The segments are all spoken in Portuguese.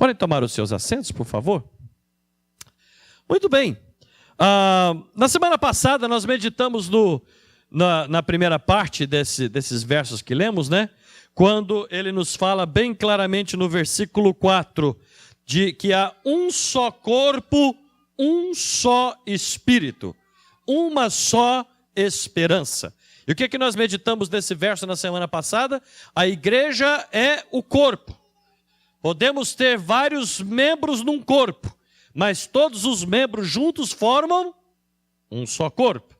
Podem tomar os seus assentos, por favor? Muito bem. Na semana passada, nós meditamos na primeira parte desses versos que lemos, né? Quando ele nos fala bem claramente no versículo 4, de que há um só corpo, um só espírito, uma só esperança. E o que nós meditamos nesse verso na semana passada? A igreja é o corpo. Podemos ter vários membros num corpo, mas todos os membros juntos formam um só corpo.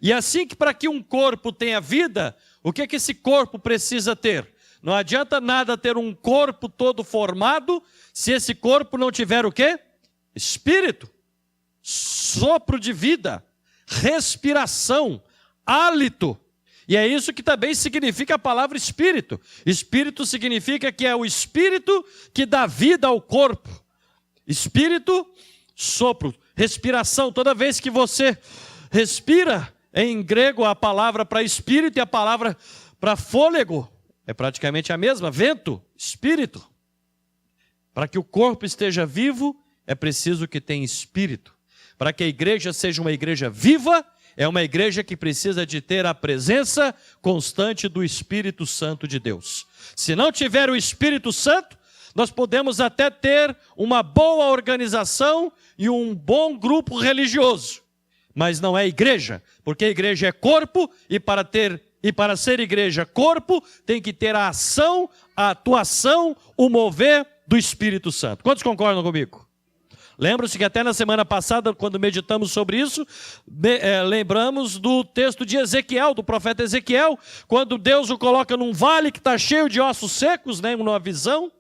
E assim que para que um corpo tenha vida, o que esse corpo precisa ter? Não adianta nada ter um corpo todo formado, se esse corpo não tiver o quê? Espírito, sopro de vida, respiração, hálito. E é isso que também significa a palavra espírito. Espírito significa que é o espírito que dá vida ao corpo. Espírito, sopro, respiração. Toda vez que você respira, em grego a palavra para espírito e a palavra para fôlego é praticamente a mesma, vento, espírito. Para que o corpo esteja vivo, é preciso que tenha espírito. Para que a igreja seja uma igreja viva, é uma igreja que precisa de ter a presença constante do Espírito Santo de Deus. Se não tiver o Espírito Santo, nós podemos até ter uma boa organização e um bom grupo religioso, mas não é igreja, porque a igreja é corpo e para ser igreja corpo tem que ter a ação, a atuação, o mover do Espírito Santo. Quantos concordam comigo? Lembram-se que até na semana passada, quando meditamos sobre isso, lembramos do texto de Ezequiel, do profeta Ezequiel, quando Deus o coloca num vale que está cheio de ossos secos, né, numa visão,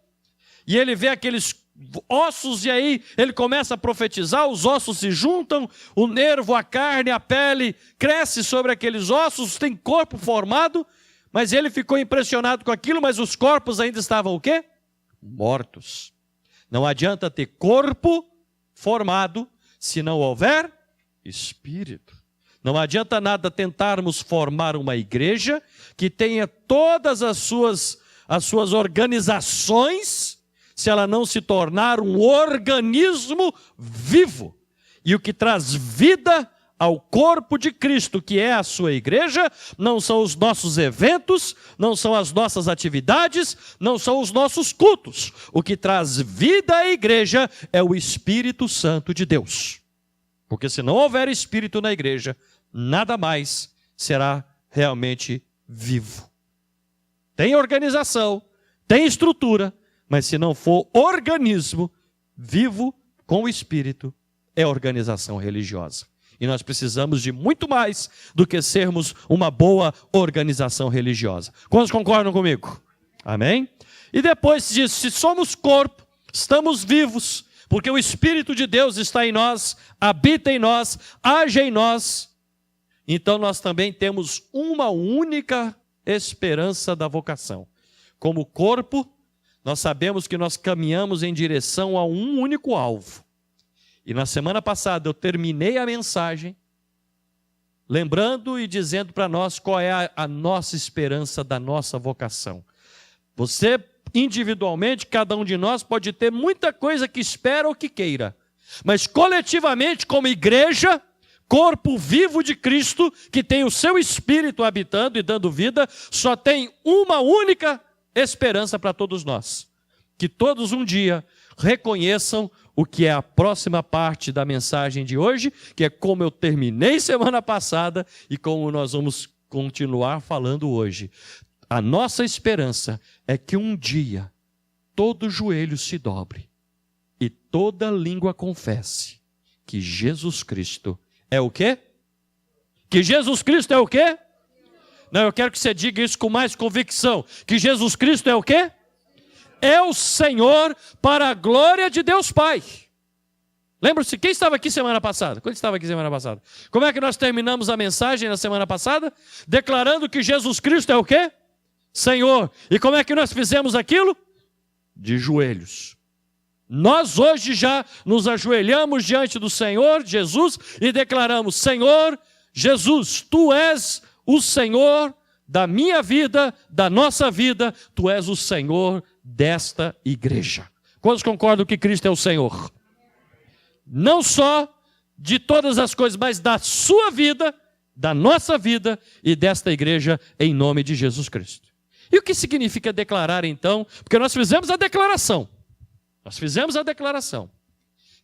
e ele vê aqueles ossos e aí ele começa a profetizar, os ossos se juntam, o nervo, a carne, a pele cresce sobre aqueles ossos, tem corpo formado, mas ele ficou impressionado com aquilo, mas os corpos ainda estavam o quê? Mortos. Não adianta ter corpo formado se não houver espírito. Não adianta nada tentarmos formar uma igreja que tenha todas as suas organizações se ela não se tornar um organismo vivo. E o que traz vida ao corpo de Cristo, que é a sua igreja, não são os nossos eventos, não são as nossas atividades, não são os nossos cultos. O que traz vida à igreja é o Espírito Santo de Deus. Porque se não houver Espírito na igreja, nada mais será realmente vivo. Tem organização, tem estrutura, mas se não for organismo vivo com o Espírito, é organização religiosa. E nós precisamos de muito mais do que sermos uma boa organização religiosa. Quantos concordam comigo? Amém? E depois disso, se somos corpo, estamos vivos, porque o Espírito de Deus está em nós, habita em nós, age em nós, então nós também temos uma única esperança da vocação. Como corpo, nós sabemos que nós caminhamos em direção a um único alvo. E na semana passada eu terminei a mensagem lembrando e dizendo para nós qual é a nossa esperança da nossa vocação. Você, individualmente, cada um de nós pode ter muita coisa que espera ou que queira, mas coletivamente, como igreja, corpo vivo de Cristo, que tem o seu Espírito habitando e dando vida, só tem uma única esperança para todos nós. Que todos um dia reconheçam o que é a próxima parte da mensagem de hoje, que é como eu terminei semana passada e como nós vamos continuar falando hoje. A nossa esperança é que um dia todo joelho se dobre e toda língua confesse que Jesus Cristo é o quê? Que Jesus Cristo é o quê? Não, eu quero que você diga isso com mais convicção. Que Jesus Cristo é o quê? É o Senhor para a glória de Deus Pai. Lembra-se, quem estava aqui semana passada? Quem estava aqui semana passada? Como é que nós terminamos a mensagem na semana passada? Declarando que Jesus Cristo é o quê? Senhor. E como é que nós fizemos aquilo? De joelhos. Nós hoje já nos ajoelhamos diante do Senhor Jesus e declaramos: Senhor Jesus, Tu és o Senhor da minha vida, da nossa vida, Tu és o Senhor desta igreja. Quantos concordam que Cristo é o Senhor? Não só de todas as coisas, mas da sua vida, da nossa vida e desta igreja, em nome de Jesus Cristo. E o que significa declarar então? Porque nós fizemos a declaração.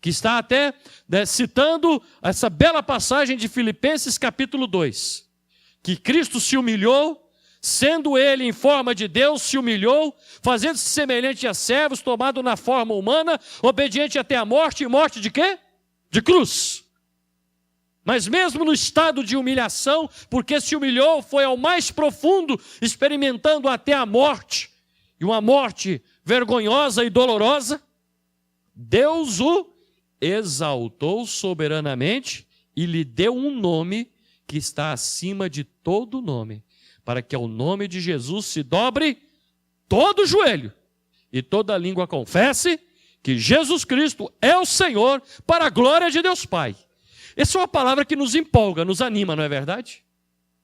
Que está até citando essa bela passagem de Filipenses capítulo 2. Que Cristo se humilhou, sendo ele em forma de Deus, se humilhou, fazendo-se semelhante a servos, tomado na forma humana, obediente até a morte, e morte de quê? De cruz. Mas mesmo no estado de humilhação, porque se humilhou, foi ao mais profundo, experimentando até a morte, e uma morte vergonhosa e dolorosa, Deus o exaltou soberanamente e lhe deu um nome que está acima de todo nome, para que ao nome de Jesus se dobre todo o joelho e toda língua confesse que Jesus Cristo é o Senhor, para a glória de Deus Pai. Essa é uma palavra que nos empolga, nos anima, não é verdade?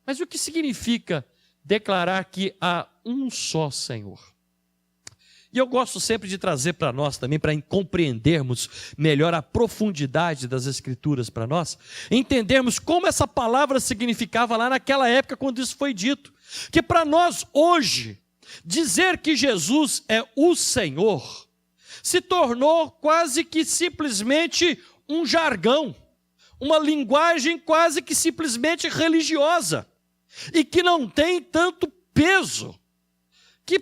Mas o que significa declarar que há um só Senhor? E eu gosto sempre de trazer para nós também, para compreendermos melhor a profundidade das Escrituras para nós, entendermos como essa palavra significava lá naquela época quando isso foi dito. Que para nós hoje, dizer que Jesus é o Senhor, se tornou quase que simplesmente um jargão, uma linguagem quase que simplesmente religiosa, e que não tem tanto peso,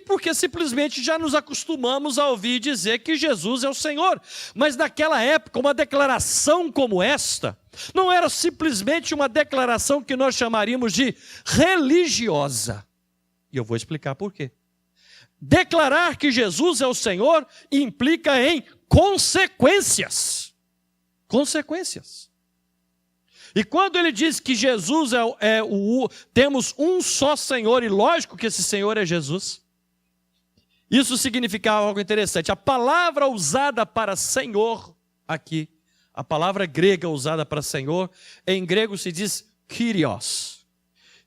porque simplesmente já nos acostumamos a ouvir dizer que Jesus é o Senhor. Mas naquela época, uma declaração como esta, não era simplesmente uma declaração que nós chamaríamos de religiosa. E eu vou explicar por quê. Declarar que Jesus é o Senhor implica em consequências. Consequências. E quando ele diz que Jesus temos um só Senhor, e lógico que esse Senhor é Jesus, isso significava algo interessante. A palavra usada para Senhor aqui, a palavra grega usada para Senhor, em grego se diz Kyrios.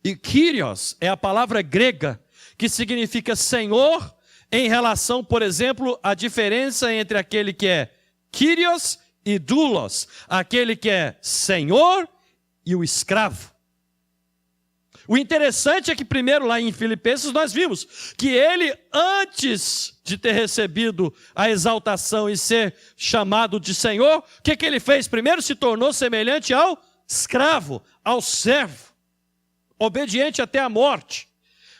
E Kyrios é a palavra grega que significa Senhor em relação, por exemplo, à diferença entre aquele que é Kyrios e doulos, aquele que é Senhor e o escravo. O interessante é que primeiro lá em Filipenses nós vimos que ele, antes de ter recebido a exaltação e ser chamado de Senhor, o que ele fez? Primeiro se tornou semelhante ao escravo, ao servo, obediente até a morte.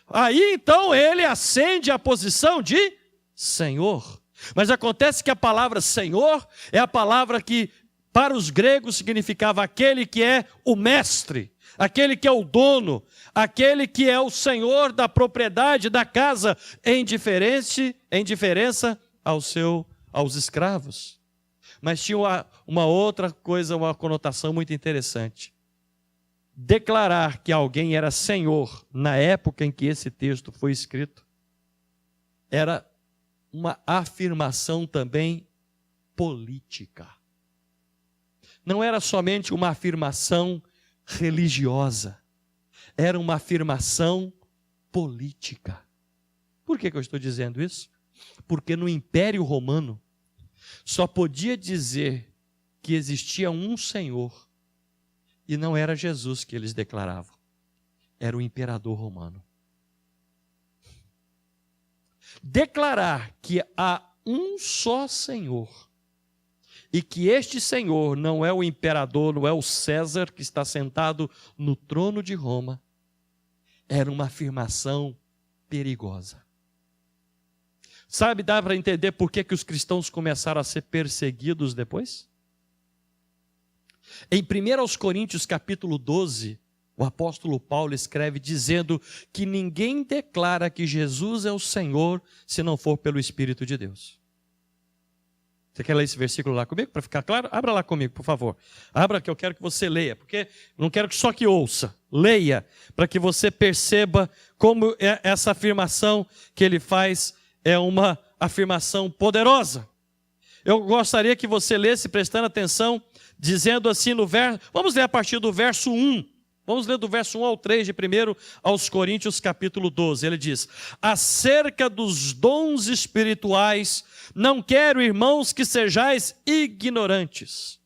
Aí então ele ascende à posição de Senhor. Mas acontece que a palavra Senhor é a palavra que para os gregos significava aquele que é o mestre, aquele que é o dono, aquele que é o senhor da propriedade da casa, em diferença aos escravos. Mas tinha uma outra coisa, uma conotação muito interessante. Declarar que alguém era senhor na época em que esse texto foi escrito era uma afirmação também política. Não era somente uma afirmação religiosa, era uma afirmação política. Por que eu estou dizendo isso? Porque no Império Romano só podia dizer que existia um Senhor e não era Jesus que eles declaravam, era o imperador romano. Declarar que há um só Senhor e que este Senhor não é o imperador, não é o César que está sentado no trono de Roma, era uma afirmação perigosa. Sabe, dá para entender por que os cristãos começaram a ser perseguidos depois? Em 1 Coríntios capítulo 12, o apóstolo Paulo escreve dizendo que ninguém declara que Jesus é o Senhor se não for pelo Espírito de Deus. Você quer ler esse versículo lá comigo para ficar claro? Abra lá comigo, por favor. Abra que eu quero que você leia, porque não quero que só que ouça. Leia, para que você perceba como essa afirmação que ele faz é uma afirmação poderosa. Eu gostaria que você lesse prestando atenção, dizendo assim no verso, vamos ler a partir do verso 1, Vamos ler do verso 1 ao 3 de 1 aos Coríntios, capítulo 12. Ele diz: acerca dos dons espirituais, não quero, irmãos, que sejais ignorantes.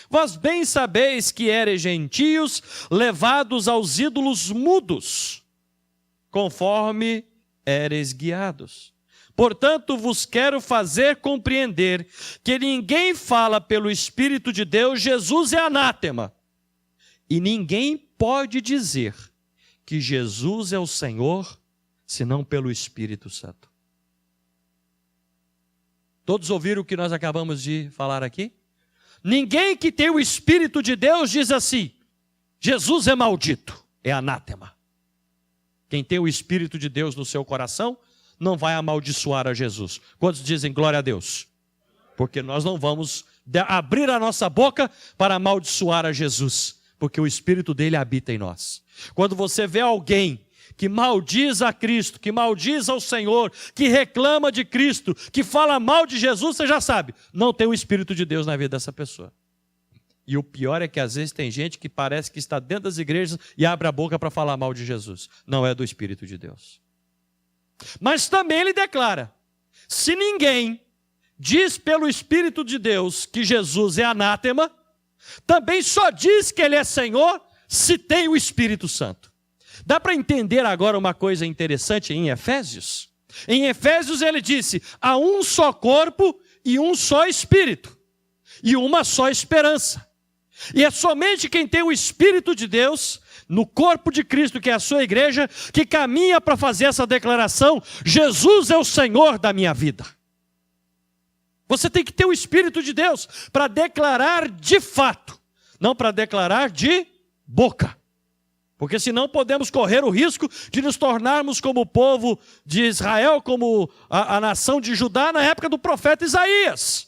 Vós bem sabeis que eres gentios, levados aos ídolos mudos, conforme eres guiados. Portanto, vos quero fazer compreender que ninguém fala pelo Espírito de Deus, Jesus é anátema. E ninguém pode dizer que Jesus é o Senhor, senão pelo Espírito Santo. Todos ouviram o que nós acabamos de falar aqui? Ninguém que tem o Espírito de Deus diz assim: Jesus é maldito, é anátema. Quem tem o Espírito de Deus no seu coração não vai amaldiçoar a Jesus. Quantos dizem glória a Deus? Porque nós não vamos abrir a nossa boca para amaldiçoar a Jesus, porque o Espírito dele habita em nós. Quando você vê alguém que maldiz a Cristo, que maldiz ao Senhor, que reclama de Cristo, que fala mal de Jesus, você já sabe, não tem o Espírito de Deus na vida dessa pessoa. E o pior é que às vezes tem gente que parece que está dentro das igrejas e abre a boca para falar mal de Jesus. Não é do Espírito de Deus. Mas também ele declara: se ninguém diz pelo Espírito de Deus que Jesus é anátema, também só diz que ele é Senhor se tem o Espírito Santo. Dá para entender agora uma coisa interessante em Efésios? Em Efésios ele disse: há um só corpo e um só Espírito, e uma só esperança. E é somente quem tem o Espírito de Deus no corpo de Cristo, que é a sua igreja, que caminha para fazer essa declaração: Jesus é o Senhor da minha vida. Você tem que ter o Espírito de Deus para declarar de fato, não para declarar de boca. Porque senão podemos correr o risco de nos tornarmos como o povo de Israel, como a nação de Judá na época do profeta Isaías.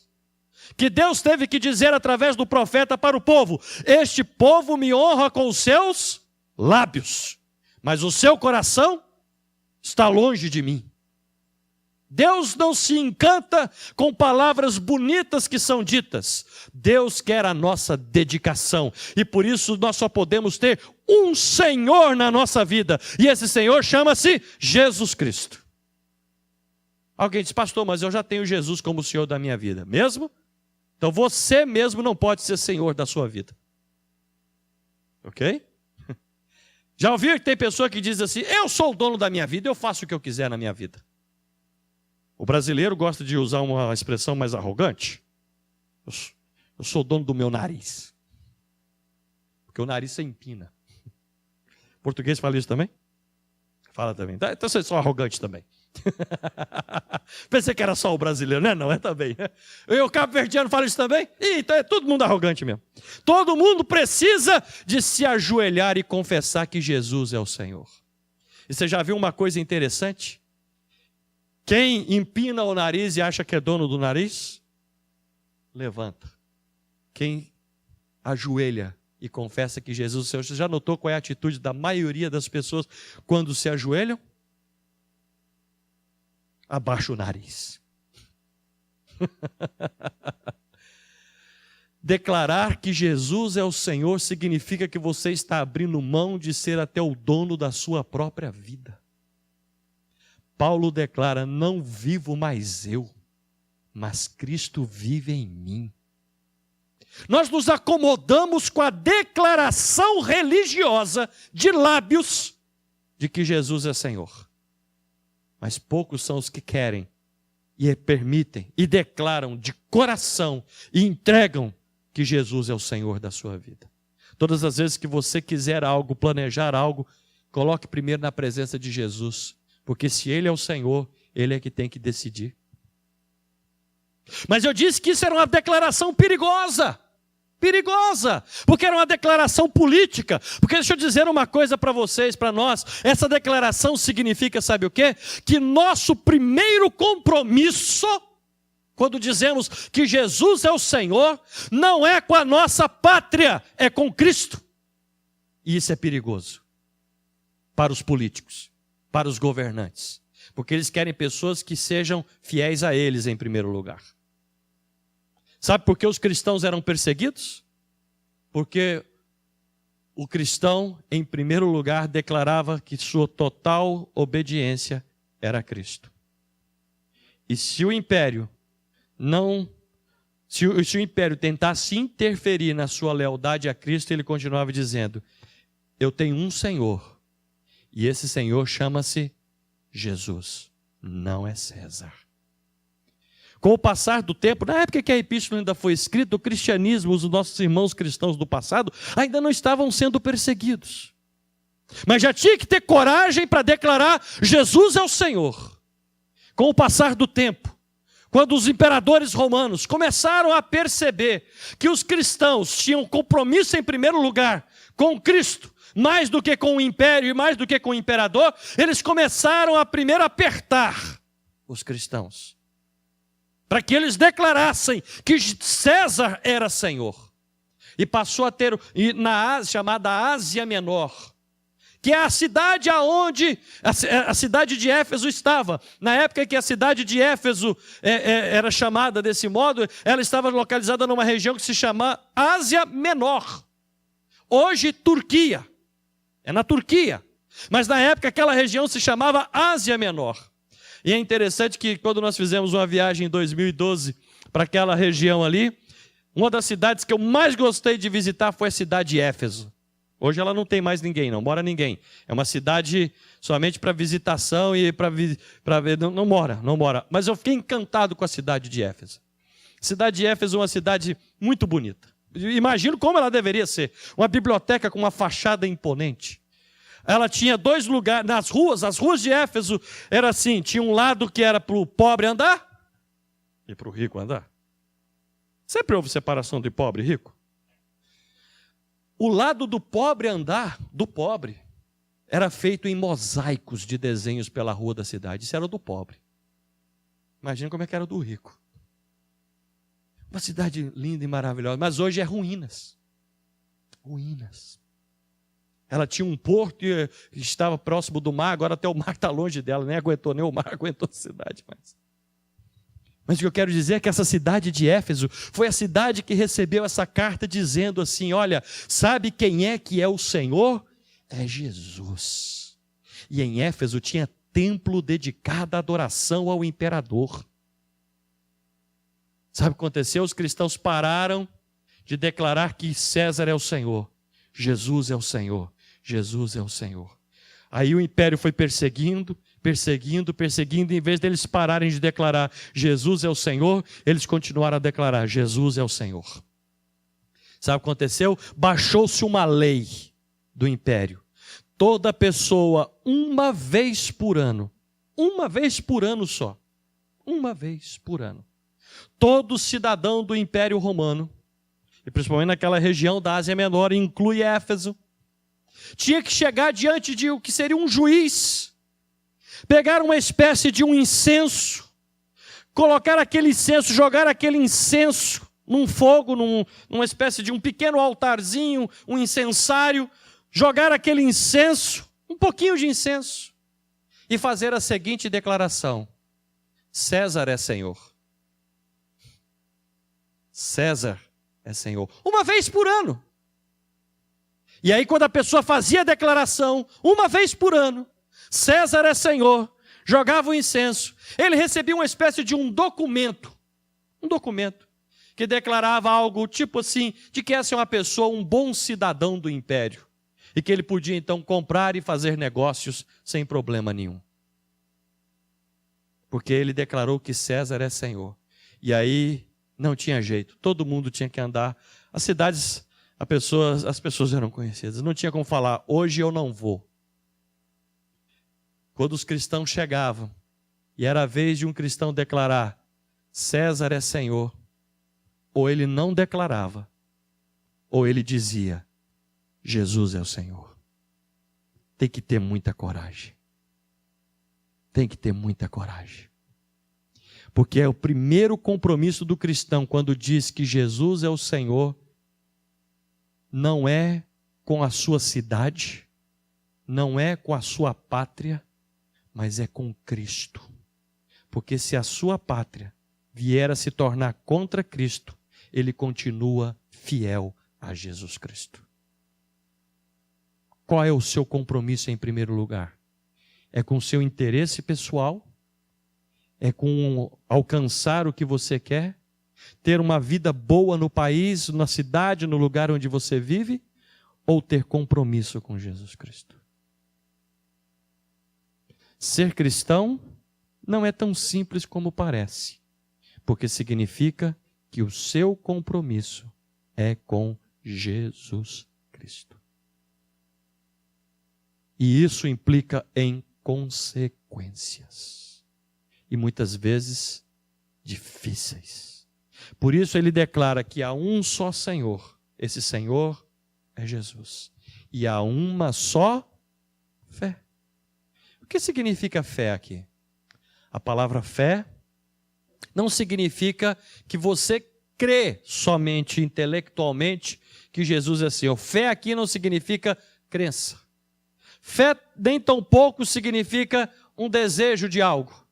Que Deus teve que dizer através do profeta para o povo: este povo me honra com os seus lábios, mas o seu coração está longe de mim. Deus não se encanta com palavras bonitas que são ditas. Deus quer a nossa dedicação. E por isso nós só podemos ter um Senhor na nossa vida. E esse Senhor chama-se Jesus Cristo. Alguém diz: pastor, mas eu já tenho Jesus como Senhor da minha vida. Mesmo? Então você mesmo não pode ser Senhor da sua vida. Ok? Já ouviu que tem pessoa que diz assim: eu sou o dono da minha vida, eu faço o que eu quiser na minha vida. O brasileiro gosta de usar uma expressão mais arrogante. Eu sou o dono do meu nariz. Porque o nariz se empina. O português fala isso também? Fala também. Então vocês são arrogantes também. Pensei que era só o brasileiro, né? Não, é também. E o cabo-verdiano fala isso também? Então é todo mundo arrogante mesmo. Todo mundo precisa de se ajoelhar e confessar que Jesus é o Senhor. E você já viu uma coisa interessante? Quem empina o nariz e acha que é dono do nariz, levanta. Quem ajoelha e confessa que Jesus é o Senhor, você já notou qual é a atitude da maioria das pessoas quando se ajoelham? Abaixa o nariz. Declarar que Jesus é o Senhor significa que você está abrindo mão de ser até o dono da sua própria vida. Paulo declara: não vivo mais eu, mas Cristo vive em mim. Nós nos acomodamos com a declaração religiosa de lábios de que Jesus é Senhor. Mas poucos são os que querem e permitem e declaram de coração e entregam que Jesus é o Senhor da sua vida. Todas as vezes que você quiser algo, planejar algo, coloque primeiro na presença de Jesus. Porque se Ele é o Senhor, Ele é que tem que decidir. Mas eu disse que isso era uma declaração perigosa. Perigosa, porque era uma declaração política. Porque deixa eu dizer uma coisa para vocês, para nós. Essa declaração significa, sabe o quê? Que nosso primeiro compromisso, quando dizemos que Jesus é o Senhor, não é com a nossa pátria, é com Cristo. E isso é perigoso para os políticos, para os governantes, porque eles querem pessoas que sejam fiéis a eles em primeiro lugar. Sabe por que os cristãos eram perseguidos? Porque o cristão, em primeiro lugar, declarava que sua total obediência era a Cristo. E se o império se o império tentasse interferir na sua lealdade a Cristo, ele continuava dizendo: eu tenho um Senhor, e esse Senhor chama-se Jesus, não é César. Com o passar do tempo, na época que a epístola ainda foi escrita, o cristianismo, os nossos irmãos cristãos do passado, ainda não estavam sendo perseguidos. Mas já tinha que ter coragem para declarar: Jesus é o Senhor. Com o passar do tempo, quando os imperadores romanos começaram a perceber que os cristãos tinham compromisso em primeiro lugar com Cristo, mais do que com o império e mais do que com o imperador, eles começaram a primeiro apertar os cristãos, para que eles declarassem que César era Senhor. E passou a ter, na Ásia, chamada Ásia Menor, que é a cidade aonde a cidade de Éfeso estava. Na época que a cidade de Éfeso era chamada desse modo, ela estava localizada numa região que se chama Ásia Menor. Hoje, Turquia. É na Turquia. Mas na época aquela região se chamava Ásia Menor. E é interessante que quando nós fizemos uma viagem em 2012 para aquela região ali, uma das cidades que eu mais gostei de visitar foi a cidade de Éfeso. Hoje ela não tem mais ninguém, não mora ninguém. É uma cidade somente para visitação e para ver, não mora. Mas eu fiquei encantado com a cidade de Éfeso. A cidade de Éfeso é uma cidade muito bonita. Imagino como ela deveria ser. Uma biblioteca com uma fachada imponente. Ela tinha dois lugares, as ruas de Éfeso era assim, tinha um lado que era para o pobre andar e para o rico andar. Sempre houve separação de pobre e rico. O lado do pobre andar, do pobre, era feito em mosaicos de desenhos pela rua da cidade. Isso era do pobre. Imagina como é que era do rico. Uma cidade linda e maravilhosa, mas hoje é ruínas. Ruínas. Ela tinha um porto e estava próximo do mar, agora até o mar está longe dela, nem aguentou, nem o mar aguentou a cidade mais. Mas o que eu quero dizer é que essa cidade de Éfeso foi a cidade que recebeu essa carta dizendo assim: olha, sabe quem é que é o Senhor? É Jesus. E em Éfeso tinha templo dedicado à adoração ao imperador. Sabe o que aconteceu? Os cristãos pararam de declarar que César é o Senhor. Jesus é o Senhor. Jesus é o Senhor. Aí o império foi perseguindo, em vez deles pararem de declarar Jesus é o Senhor, eles continuaram a declarar Jesus é o Senhor. Sabe o que aconteceu? Baixou-se uma lei do império. Toda pessoa, uma vez por ano só, uma vez por ano, todo cidadão do Império Romano, e principalmente naquela região da Ásia Menor, inclui Éfeso, tinha que chegar diante de o que seria um juiz, pegar uma espécie de um incenso, colocar aquele incenso, jogar aquele incenso num fogo, numa espécie de um pequeno altarzinho, um incensário, jogar aquele incenso, um pouquinho de incenso, e fazer a seguinte declaração: César é Senhor. César é Senhor. Uma vez por ano. E aí quando a pessoa fazia a declaração, uma vez por ano, César é Senhor, jogava o incenso, ele recebia uma espécie de um documento que declarava algo tipo assim, de que essa é uma pessoa, um bom cidadão do império, e que ele podia então comprar e fazer negócios sem problema nenhum. Porque ele declarou que César é Senhor. E aí não tinha jeito, todo mundo tinha que andar. As cidades, as pessoas eram conhecidas, não tinha como falar, hoje eu não vou. Quando os cristãos chegavam, e era a vez de um cristão declarar, César é Senhor, ou ele não declarava, ou ele dizia, Jesus é o Senhor. Tem que ter muita coragem. Tem que ter muita coragem. Porque é o primeiro compromisso do cristão quando diz que Jesus é o Senhor, não é com a sua cidade, não é com a sua pátria, mas é com Cristo. Porque se a sua pátria vier a se tornar contra Cristo, ele continua fiel a Jesus Cristo. qual é o seu compromisso em primeiro lugar? É com o seu interesse pessoal? É com alcançar o que você quer? Ter uma vida boa no país, na cidade, no lugar onde você vive? Ou ter compromisso com Jesus Cristo? Ser cristão não é tão simples como parece, porque significa que o seu compromisso é com Jesus Cristo. E isso implica em consequências. E muitas vezes difíceis. Por isso ele declara que há um só Senhor. Esse Senhor é Jesus. E há uma só fé. O que significa fé aqui? A palavra fé não significa que você crê somente intelectualmente que Jesus é Senhor. Fé aqui não significa crença. Fé nem tão pouco significa um desejo de algo.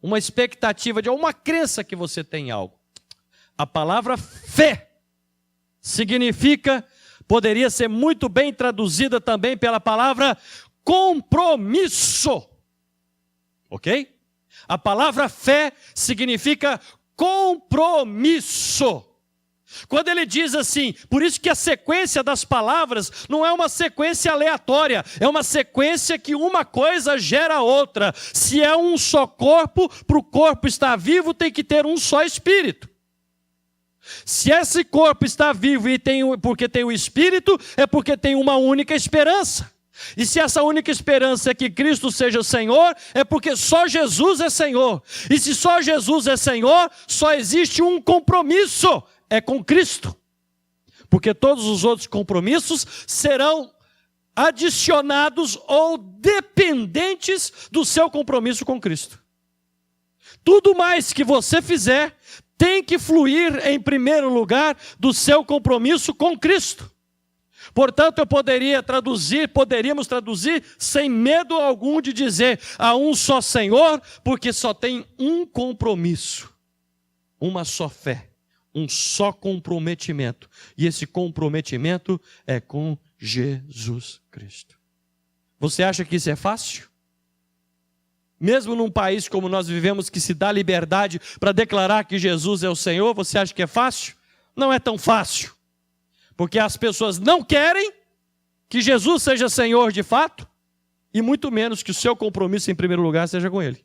Uma expectativa de uma crença que você tem em algo. A palavra fé significa, poderia ser muito bem traduzida também pela palavra compromisso. Ok? A palavra fé significa compromisso. Quando ele diz assim, por isso que a sequência das palavras não é uma sequência aleatória, é uma sequência que uma coisa gera outra. Se é um só corpo, para o corpo estar vivo tem que ter um só espírito. Se esse corpo está vivo e porque tem o espírito, é porque tem uma única esperança. E se essa única esperança é que Cristo seja Senhor, é porque só Jesus é Senhor. E se só Jesus é Senhor, só existe um compromisso. É com Cristo, porque todos os outros compromissos serão adicionados ou dependentes do seu compromisso com Cristo. Tudo mais que você fizer tem que fluir em primeiro lugar do seu compromisso com Cristo. Portanto, poderíamos traduzir sem medo algum de dizer há um só Senhor, porque só tem um compromisso, uma só fé. Um só comprometimento. E esse comprometimento é com Jesus Cristo. Você acha que isso é fácil? Mesmo num país como nós vivemos, que se dá liberdade para declarar que Jesus é o Senhor, você acha que é fácil? Não é tão fácil. Porque as pessoas não querem que Jesus seja Senhor de fato, e muito menos que o seu compromisso em primeiro lugar seja com Ele.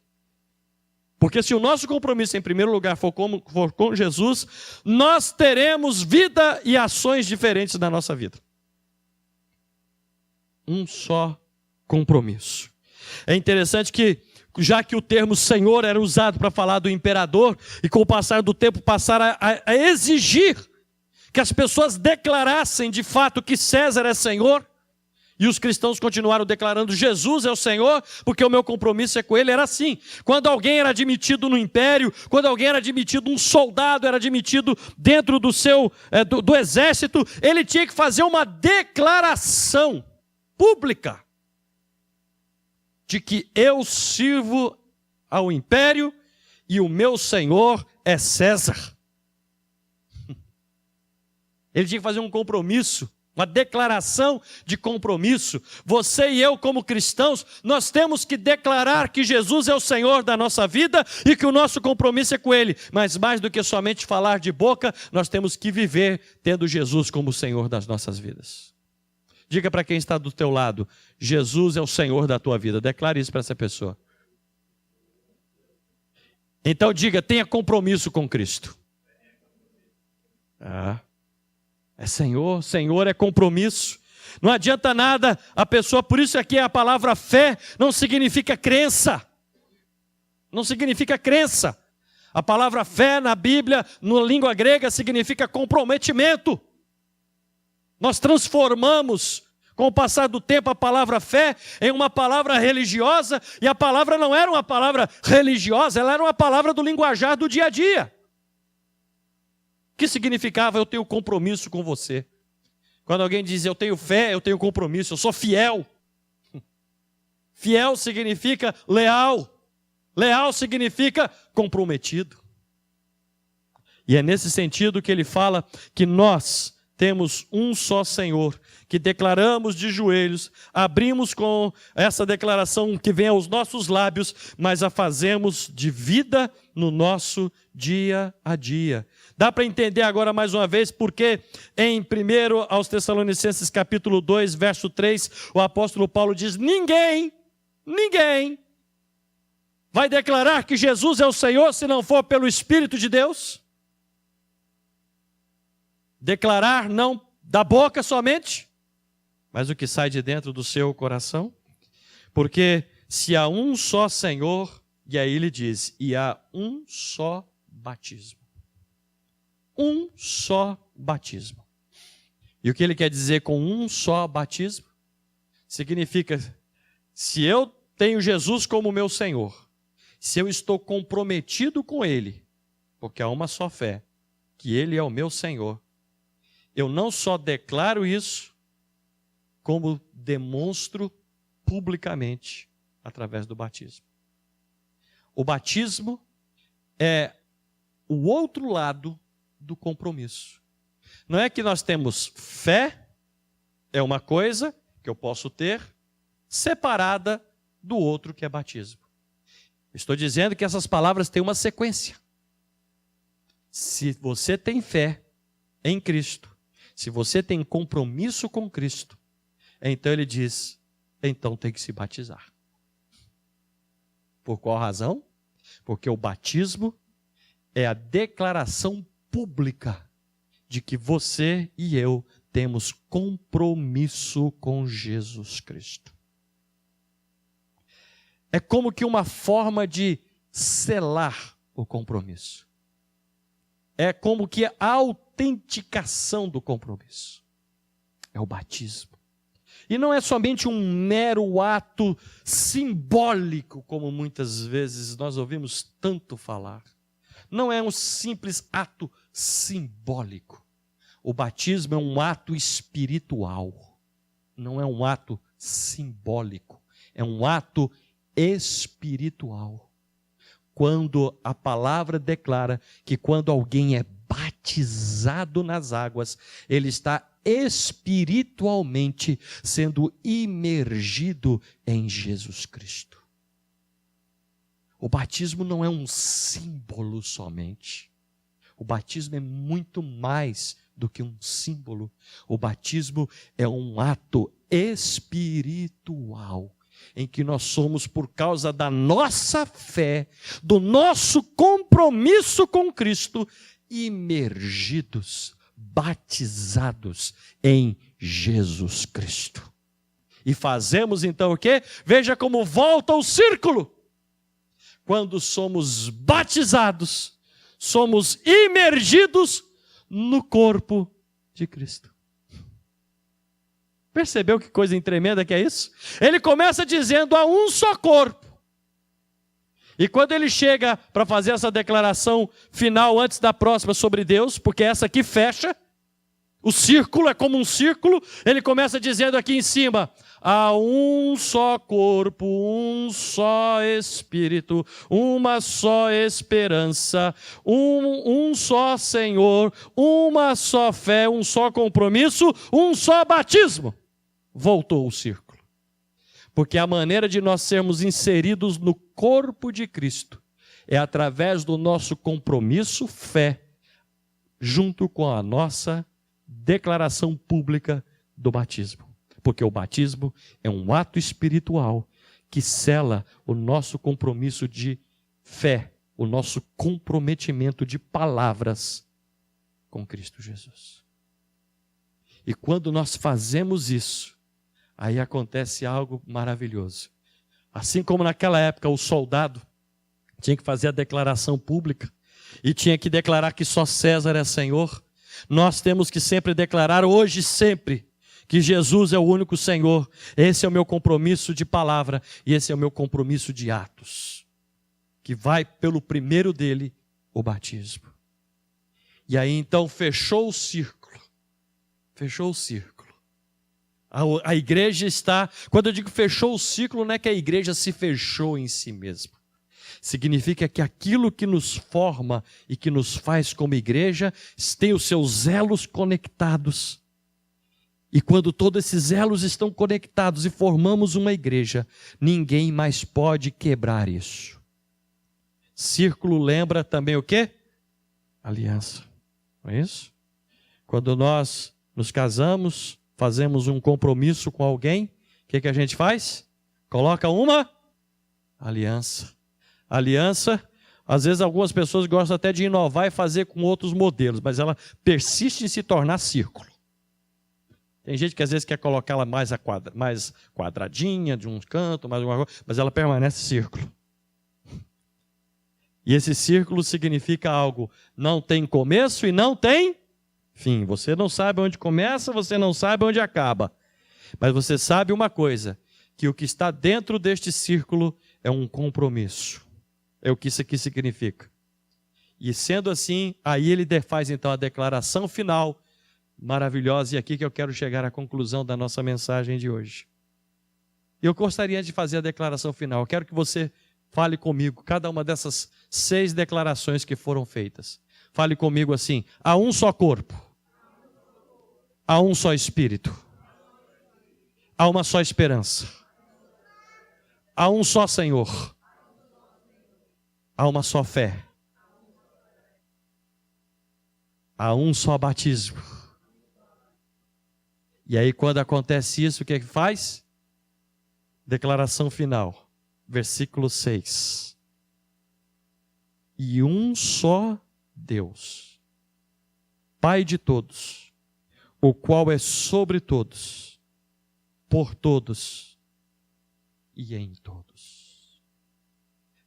Porque se o nosso compromisso em primeiro lugar for com Jesus, nós teremos vida e ações diferentes na nossa vida. Um só compromisso. É interessante que, já que o termo Senhor era usado para falar do imperador, e com o passar do tempo passaram a exigir que as pessoas declarassem de fato que César é Senhor, e os cristãos continuaram declarando Jesus é o Senhor, porque o meu compromisso é com Ele. Era assim, quando alguém era admitido no império, quando alguém era admitido, um soldado era admitido dentro do exército, ele tinha que fazer uma declaração pública de que eu sirvo ao império e o meu Senhor é César. Ele tinha que fazer um compromisso, uma declaração de compromisso. Você e eu, como cristãos, nós temos que declarar que Jesus é o Senhor da nossa vida e que o nosso compromisso é com Ele. Mas mais do que somente falar de boca, nós temos que viver tendo Jesus como Senhor das nossas vidas. Diga para quem está do teu lado, Jesus é o Senhor da tua vida. Declare isso para essa pessoa. Então diga, tenha compromisso com Cristo. É Senhor, Senhor é compromisso. Não adianta nada a pessoa, por isso aqui a palavra fé não significa crença. Não significa crença. A palavra fé na Bíblia, na língua grega, significa comprometimento. Nós transformamos, com o passar do tempo, a palavra fé em uma palavra religiosa, e a palavra não era uma palavra religiosa, ela era uma palavra do linguajar do dia a dia. Que significava eu tenho compromisso com você. Quando alguém diz eu tenho fé, eu tenho compromisso, eu sou fiel. Fiel significa leal. Leal significa comprometido. E é nesse sentido que ele fala que nós temos um só Senhor, que declaramos de joelhos, abrimos com essa declaração que vem aos nossos lábios, mas a fazemos de vida no nosso dia a dia. Dá para entender agora mais uma vez porque em 1 aos Tessalonicenses capítulo 2, verso 3, o apóstolo Paulo diz: ninguém vai declarar que Jesus é o Senhor se não for pelo Espírito de Deus? Declarar não da boca somente, mas o que sai de dentro do seu coração. Porque se há um só Senhor, e aí ele diz, e há um só batismo. Um só batismo. E o que ele quer dizer com um só batismo? Significa, se eu tenho Jesus como meu Senhor, se eu estou comprometido com Ele, porque há uma só fé, que Ele é o meu Senhor, eu não só declaro isso, como demonstro publicamente através do batismo. O batismo é o outro lado do compromisso. Não é que nós temos fé, é uma coisa que eu posso ter, separada do outro que é batismo. Estou dizendo que essas palavras têm uma sequência. Se você tem fé em Cristo, se você tem compromisso com Cristo, então ele diz, então tem que se batizar. Por qual razão? Porque o batismo é a declaração pública de que você e eu temos compromisso com Jesus Cristo. É como que uma forma de selar o compromisso. É como que a autenticação do compromisso. É o batismo. E não é somente um mero ato simbólico, como muitas vezes nós ouvimos tanto falar. Não é um simples ato simbólico. O batismo é um ato espiritual. Não é um ato simbólico. É um ato espiritual. Quando a palavra declara que quando alguém é batizado nas águas, ele está espiritualmente sendo imergido em Jesus Cristo. O batismo não é um símbolo somente. O batismo é muito mais do que um símbolo. O batismo é um ato espiritual, em que nós somos, por causa da nossa fé, do nosso compromisso com Cristo, imergidos, batizados em Jesus Cristo. E fazemos então o quê? Veja como volta o círculo. Quando somos batizados, somos imergidos no corpo de Cristo. Percebeu que coisa tremenda que é isso? Ele começa dizendo há um só corpo. E quando ele chega para fazer essa declaração final antes da próxima sobre Deus, porque essa aqui fecha, o círculo é como um círculo, ele começa dizendo aqui em cima, há um só corpo, um só Espírito, uma só esperança, um só Senhor, uma só fé, um só compromisso, um só batismo. Voltou o círculo. Porque a maneira de nós sermos inseridos no corpo de Cristo é através do nosso compromisso, fé, junto com a nossa declaração pública do batismo. Porque o batismo é um ato espiritual que sela o nosso compromisso de fé, o nosso comprometimento de palavras com Cristo Jesus. E quando nós fazemos isso, aí acontece algo maravilhoso. Assim como naquela época o soldado tinha que fazer a declaração pública e tinha que declarar que só César é Senhor, nós temos que sempre declarar, hoje e sempre, que Jesus é o único Senhor. Esse é o meu compromisso de palavra e esse é o meu compromisso de atos, que vai pelo primeiro dele, o batismo. E aí então fechou o círculo. Fechou o círculo. A igreja está, quando eu digo fechou o ciclo, não é que a igreja se fechou em si mesma. Significa que aquilo que nos forma e que nos faz como igreja tem os seus elos conectados. E quando todos esses elos estão conectados e formamos uma igreja, ninguém mais pode quebrar isso. Círculo lembra também o quê? Aliança. Não é isso? Quando nós nos casamos, fazemos um compromisso com alguém, o que a gente faz? Coloca uma aliança. Aliança, às vezes algumas pessoas gostam até de inovar e fazer com outros modelos, mas ela persiste em se tornar círculo. Tem gente que às vezes quer colocar ela mais quadradinha, de um canto, mais alguma coisa, mas ela permanece círculo. E esse círculo significa algo, não tem começo e não tem fim. Você não sabe onde começa, você não sabe onde acaba. Mas você sabe uma coisa, que o que está dentro deste círculo é um compromisso. É o que isso aqui significa. E sendo assim, aí ele faz então a declaração final, maravilhosa, e aqui que eu quero chegar à conclusão da nossa mensagem de hoje. Eu gostaria de fazer a declaração final. Eu quero que você fale comigo, cada uma dessas 6 declarações que foram feitas. Fale comigo assim: há um só corpo, há um só Espírito, há uma só esperança, há um só Senhor, há uma só fé, há um só batismo. E aí quando acontece isso, o que é que faz? Declaração final, versículo 6. E um só Deus, Pai de todos, o qual é sobre todos, por todos e em todos.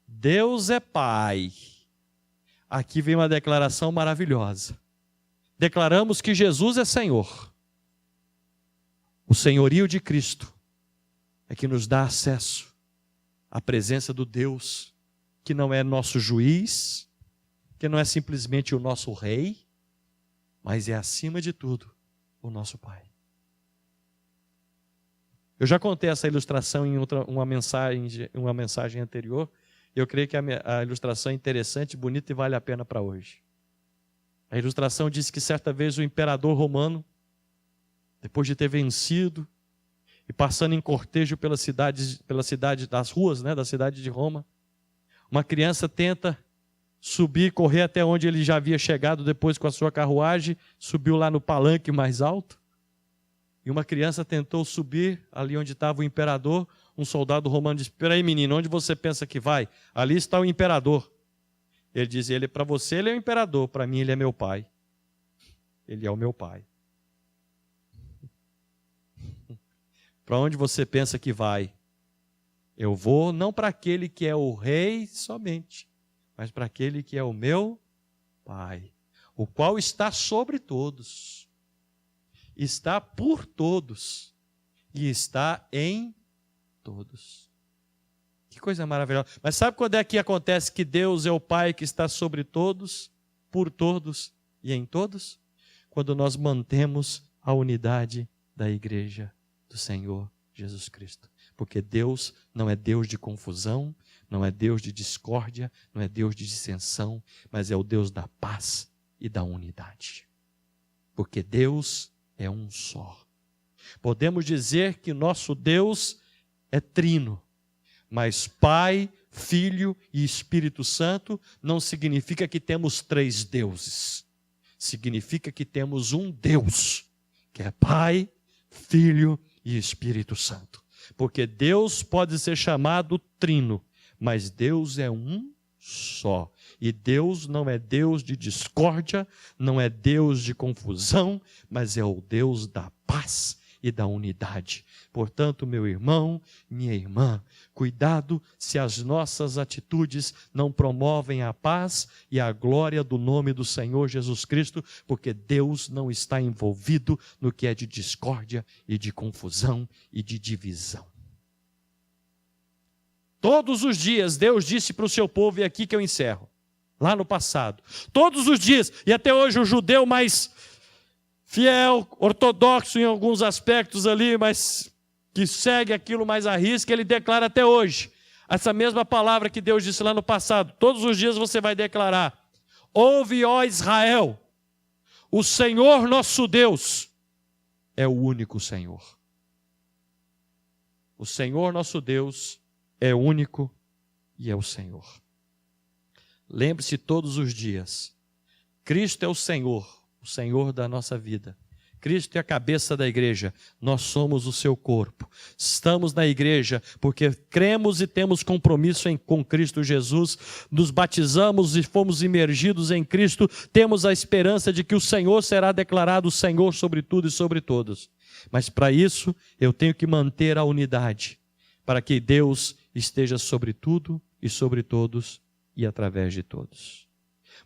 Deus é Pai. Aqui vem uma declaração maravilhosa. Declaramos que Jesus é Senhor. O senhorio de Cristo é que nos dá acesso à presença do Deus que não é nosso juiz, que não é simplesmente o nosso rei, mas é acima de tudo o nosso Pai. Eu já contei essa ilustração em uma mensagem anterior. Eu creio que a ilustração é interessante, bonita e vale a pena para hoje. A ilustração diz que certa vez o imperador romano, depois de ter vencido e passando em cortejo pela cidade das ruas, da cidade de Roma, uma criança tenta subir, correr até onde ele já havia chegado depois com a sua carruagem, subiu lá no palanque mais alto. E uma criança tentou subir ali onde estava o imperador. Um soldado romano disse: espera aí, menino, onde você pensa que vai? Ali está o imperador. Ele diz: para você ele é o imperador, para mim ele é meu pai. Ele é o meu pai. Para onde você pensa que vai? Eu vou não para aquele que é o rei somente, mas para aquele que é o meu Pai, o qual está sobre todos, está por todos e está em todos. Que coisa maravilhosa. Mas sabe quando é que acontece que Deus é o Pai que está sobre todos, por todos e em todos? Quando nós mantemos a unidade da igreja do Senhor Jesus Cristo. Porque Deus não é Deus de confusão, não é Deus de discórdia, não é Deus de dissensão, mas é o Deus da paz e da unidade. Porque Deus é um só. Podemos dizer que nosso Deus é trino, mas Pai, Filho e Espírito Santo não significa que temos 3 deuses. Significa que temos um Deus, que é Pai, Filho e Espírito Santo. Porque Deus pode ser chamado trino, mas Deus é um só. E Deus não é Deus de discórdia, não é Deus de confusão, mas é o Deus da paz e da unidade. Portanto, meu irmão, minha irmã, cuidado se as nossas atitudes não promovem a paz e a glória do nome do Senhor Jesus Cristo, porque Deus não está envolvido no que é de discórdia e de confusão e de divisão. Todos os dias Deus disse para o seu povo, e aqui que eu encerro, lá no passado, todos os dias, e até hoje o judeu mais fiel, ortodoxo em alguns aspectos ali, mas que segue aquilo mais à risca, ele declara até hoje: essa mesma palavra que Deus disse lá no passado. Todos os dias você vai declarar: ouve, ó Israel, o Senhor nosso Deus é o único Senhor. O Senhor nosso Deus é único e é o Senhor. Lembre-se todos os dias, Cristo é o Senhor da nossa vida. Cristo é a cabeça da igreja, nós somos o seu corpo. Estamos na igreja porque cremos e temos compromisso com Cristo Jesus, nos batizamos e fomos imergidos em Cristo, temos a esperança de que o Senhor será declarado Senhor sobre tudo e sobre todos. Mas para isso eu tenho que manter a unidade, para que Deus esteja sobre tudo e sobre todos e através de todos.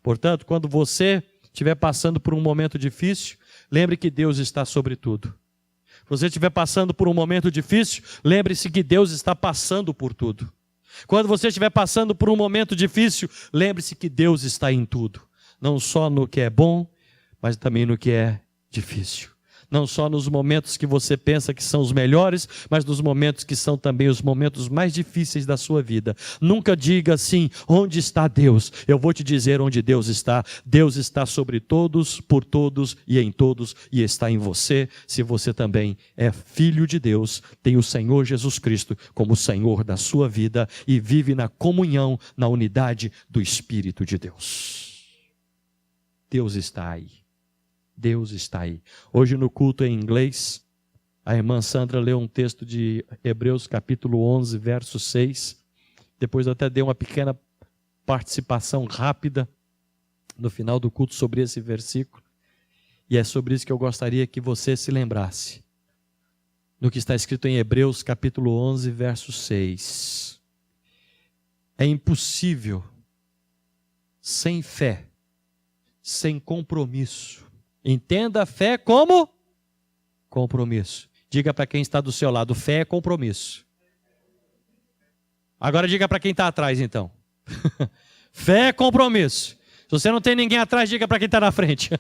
Portanto, quando você estiver passando por um momento difícil, lembre que Deus está sobre tudo. Se você estiver passando por um momento difícil, lembre-se que Deus está passando por tudo. Quando você estiver passando por um momento difícil, lembre-se que Deus está em tudo. Não só no que é bom, mas também no que é difícil. Não só nos momentos que você pensa que são os melhores, mas nos momentos que são também os momentos mais difíceis da sua vida. Nunca diga assim: onde está Deus? Eu vou te dizer onde Deus está. Deus está sobre todos, por todos e em todos, e está em você, se você também é filho de Deus, tem o Senhor Jesus Cristo como Senhor da sua vida e vive na comunhão, na unidade do Espírito de Deus. Deus está aí. Deus está aí. Hoje no culto em inglês, a irmã Sandra leu um texto de Hebreus capítulo 11, verso 6. Depois eu até dei uma pequena participação rápida no final do culto sobre esse versículo. E é sobre isso que eu gostaria que você se lembrasse. No que está escrito em Hebreus capítulo 11, verso 6. É impossível, sem fé, sem compromisso. Entenda a fé como compromisso. Diga para quem está do seu lado: fé é compromisso. Agora diga para quem está atrás, então. Fé é compromisso. Se você não tem ninguém atrás, diga para quem está na frente.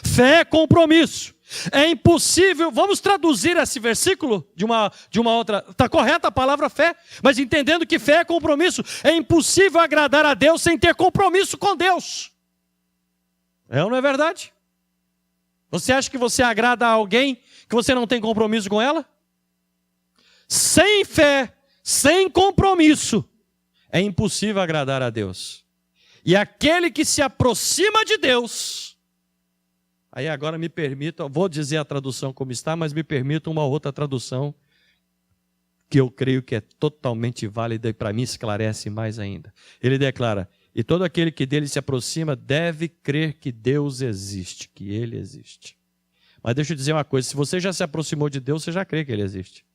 Fé é compromisso. É impossível. Vamos traduzir esse versículo de uma outra. Está correta a palavra fé, mas entendendo que fé é compromisso. É impossível agradar a Deus sem ter compromisso com Deus. É ou não é verdade? Você acha que você agrada a alguém que você não tem compromisso com ela? Sem fé, sem compromisso, é impossível agradar a Deus. E aquele que se aproxima de Deus, aí agora me permita, vou dizer a tradução como está, mas me permita uma outra tradução que eu creio que é totalmente válida e para mim esclarece mais ainda. Ele declara: e todo aquele que dele se aproxima deve crer que Deus existe, que Ele existe. Mas deixa eu dizer uma coisa: se você já se aproximou de Deus, você já crê que Ele existe.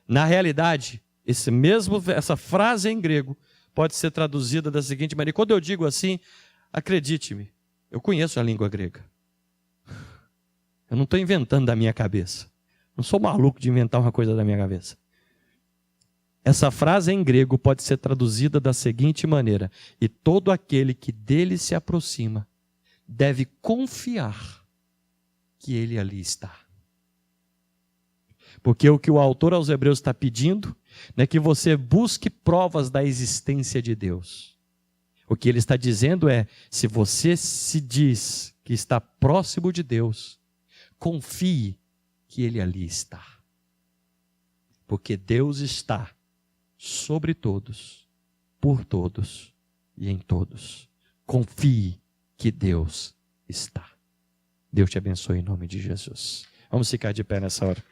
Na realidade, essa frase em grego pode ser traduzida da seguinte maneira. Quando eu digo assim, acredite-me, eu conheço a língua grega. Eu não estou inventando da minha cabeça. Não sou maluco de inventar uma coisa da minha cabeça. Essa frase em grego pode ser traduzida da seguinte maneira: e todo aquele que dele se aproxima deve confiar que ele ali está. Porque o que o autor aos Hebreus está pedindo não é que você busque provas da existência de Deus. O que ele está dizendo é: se você se diz que está próximo de Deus, confie que ele ali está. Porque Deus está sobre todos, por todos e em todos. Confie que Deus está. Deus te abençoe em nome de Jesus. Vamos ficar de pé nessa hora.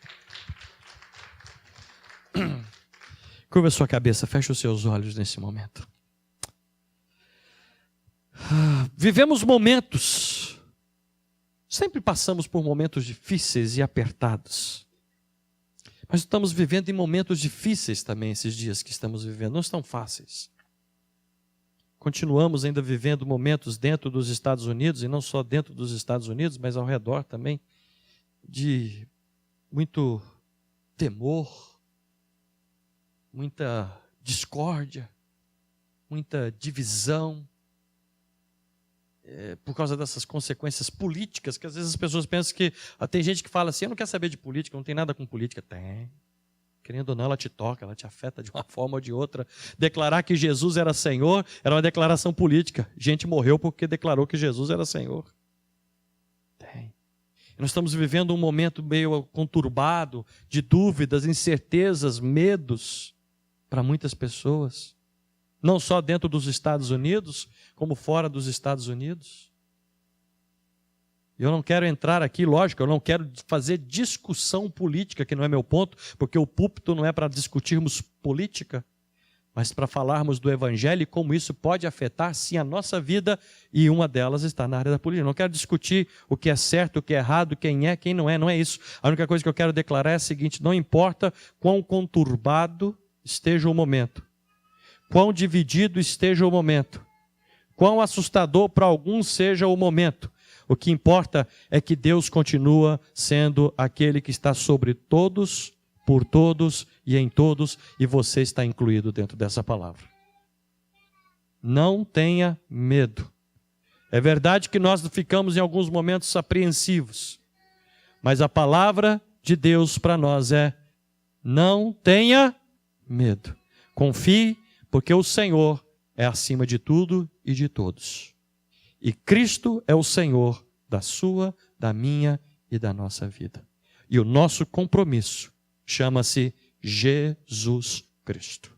Curva a sua cabeça, feche os seus olhos nesse momento. Vivemos momentos, sempre passamos por momentos difíceis e apertados. Mas estamos vivendo em momentos difíceis também esses dias que estamos vivendo, não estão fáceis. Continuamos ainda vivendo momentos dentro dos Estados Unidos, e não só dentro dos Estados Unidos, mas ao redor também, de muito temor, muita discórdia, muita divisão, por causa dessas consequências políticas, que às vezes as pessoas pensam que... tem gente que fala assim: eu não quero saber de política, não tem nada com política. Tem. querendo ou não, ela te toca, ela te afeta de uma forma ou de outra. Declarar que Jesus era Senhor era uma declaração política. Gente morreu porque declarou que Jesus era Senhor. Tem. Nós estamos vivendo um momento meio conturbado, de dúvidas, incertezas, medos para muitas pessoas. Não só dentro dos Estados Unidos, como fora dos Estados Unidos. Eu não quero entrar aqui, lógico, eu não quero fazer discussão política, que não é meu ponto, porque o púlpito não é para discutirmos política, mas para falarmos do Evangelho e como isso pode afetar, sim, a nossa vida, e uma delas está na área da política. Eu não quero discutir o que é certo, o que é errado, quem é, quem não é isso. A única coisa que eu quero declarar é a seguinte: não importa quão conturbado esteja o momento, quão dividido esteja o momento, quão assustador para alguns seja o momento, o que importa é que Deus continua sendo aquele que está sobre todos, por todos e em todos, e você está incluído dentro dessa palavra. Não tenha medo. É verdade que nós ficamos em alguns momentos apreensivos, mas a palavra de Deus para nós é: não tenha medo. Confie, porque o Senhor é acima de tudo e de todos. E Cristo é o Senhor da sua, da minha e da nossa vida. E o nosso compromisso chama-se Jesus Cristo.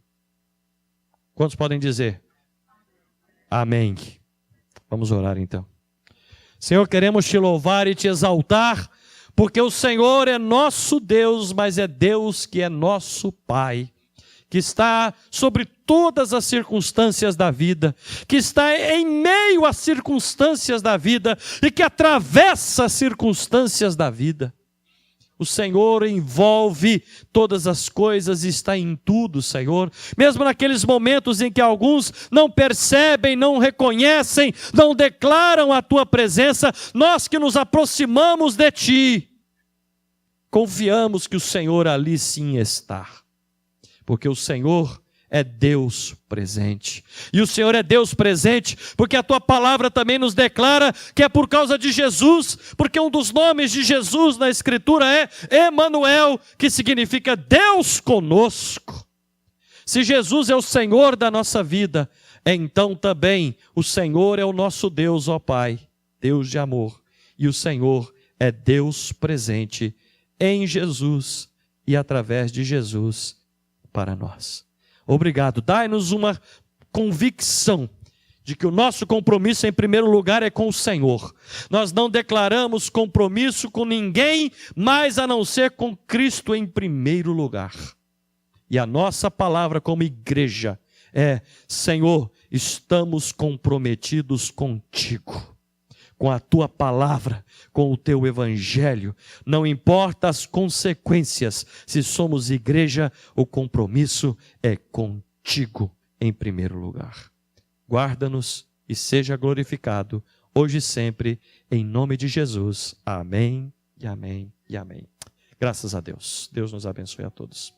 Quantos podem dizer amém? Vamos orar então. Senhor, queremos te louvar e te exaltar, porque o Senhor é nosso Deus, mas é Deus que é nosso Pai, que está sobre todas as circunstâncias da vida, que está em meio às circunstâncias da vida e que atravessa as circunstâncias da vida. O Senhor envolve todas as coisas e está em tudo, Senhor. Mesmo naqueles momentos em que alguns não percebem, não reconhecem, não declaram a Tua presença, nós que nos aproximamos de Ti, confiamos que o Senhor ali sim está. Porque o Senhor é Deus presente. E o Senhor é Deus presente porque a Tua palavra também nos declara que é por causa de Jesus, porque um dos nomes de Jesus na Escritura é Emanuel, que significa Deus conosco. Se Jesus é o Senhor da nossa vida, então também o Senhor é o nosso Deus, ó Pai, Deus de amor. E o Senhor é Deus presente em Jesus e através de Jesus para nós. Obrigado. Dai-nos uma convicção de que o nosso compromisso em primeiro lugar é com o Senhor. Nós não declaramos compromisso com ninguém mais a não ser com Cristo em primeiro lugar. E a nossa palavra como igreja é: Senhor, estamos comprometidos contigo, com a Tua palavra, com o Teu Evangelho. Não importa as consequências, se somos igreja, o compromisso é contigo em primeiro lugar. Guarda-nos e seja glorificado, hoje e sempre, em nome de Jesus. Amém, e amém, e amém. Graças a Deus. Deus nos abençoe a todos.